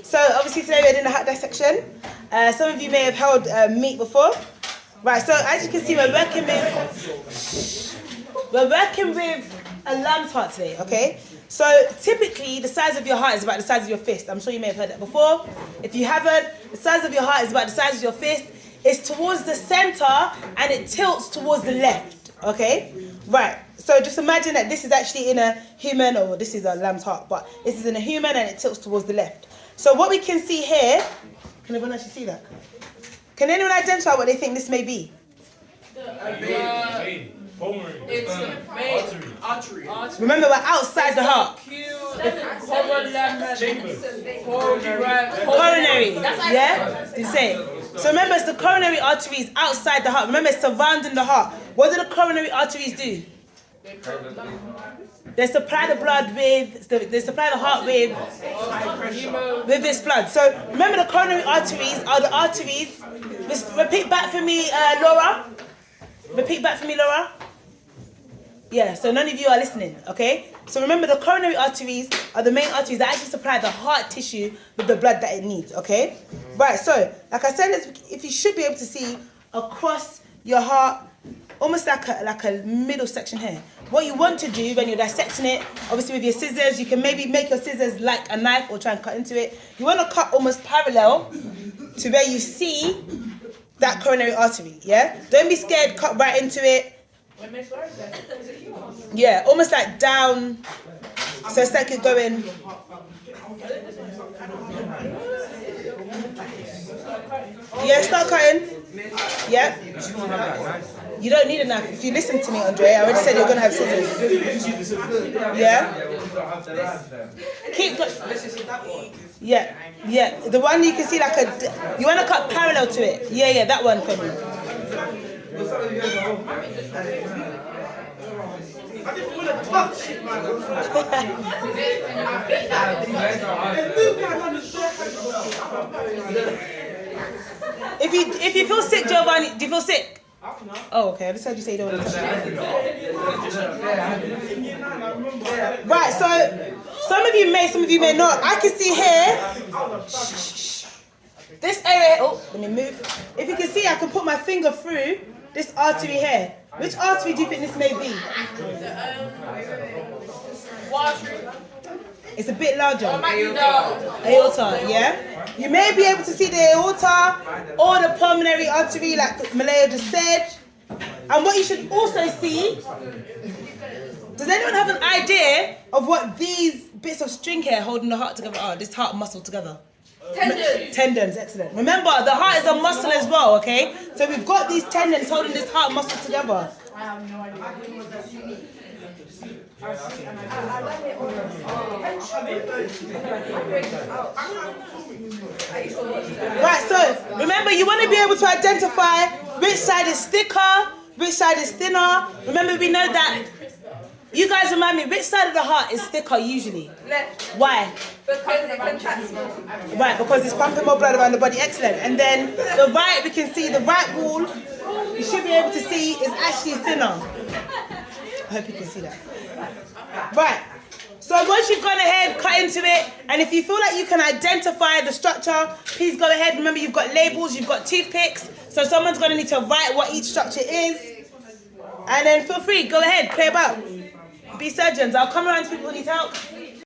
So obviously today we're doing the heart dissection. Some of you may have held meat before. Right, so as you can see we're working with a lamb's heart today, okay? So typically the size of your heart is about the size of your fist. I'm sure you may have heard that before. If you haven't, the size of your heart is about the size of your fist. It's towards the center and it tilts towards the left, okay? Right, so just imagine that this is actually in a human, or this is a lamb's heart, but this is in a human and it tilts towards the left. So what we can see here, can everyone actually see that? Can anyone identify what they think this may be? It's the vein. Artery. Remember, we're outside the heart. Coronary. Yeah? Did you say? So remember, it's the coronary arteries outside the heart. Remember, it's surrounding the heart. What do the coronary arteries do? They supply the blood with, they supply the heart with this blood. So remember, the coronary arteries are the arteries. Repeat back for me, Laura. Repeat back for me, Laura. Yeah, so none of you are listening, okay? So remember, the coronary arteries are the main arteries that actually supply the heart tissue with the blood that it needs, okay? Right, so like I said, if you should be able to see across your heart, almost like a middle section here. What you want to do when you're dissecting it, obviously with your scissors, you can maybe make your scissors like a knife or try and cut into it. You want to cut almost parallel to where you see that coronary artery, yeah? Don't be scared, cut right into it. Yeah, almost like down, so it's like it's going. Yeah, start cutting. Yeah. You don't need a knife. If you listen to me, Andre, I already said you're gonna have scissors. Yeah. Keep. Yeah, yeah. The one you can see like a. You want to cut parallel to it. Yeah, yeah, that one for me. If you feel sick, Giovanni, do you feel sick? Oh, okay. I just heard you say you don't want to touch it. Right, so some of you may not. I can see here. This area. Oh, let me move. If you can see, I can put my finger through this artery here. Which artery do you think this may be? It's a bit larger. Aorta, yeah? You may be able to see the aorta or the pulmonary artery, like Malaya just said. And what you should also see, does anyone have an idea of what these bits of string here holding the heart together are? This heart muscle together? Tendons, excellent. Remember, the heart is a muscle as well, okay? So we've got these tendons holding this heart muscle together. I have no idea. Right, so remember, you want to be able to identify which side is thicker, which side is thinner. Remember, we know that. You guys remind me, which side of the heart is thicker usually? Left. Why? Because it contracts more. Right, because it's pumping more blood around the body. Excellent. And then the right, we can see the right wall, you should be able to see, is actually thinner. I hope you can see that. Right. So once you've gone ahead, cut into it, and if you feel like you can identify the structure, please go ahead. Remember, you've got labels, you've got toothpicks, so someone's going to need to write what each structure is. And then feel free, go ahead, play about. Be surgeons. I'll come around to people who need help.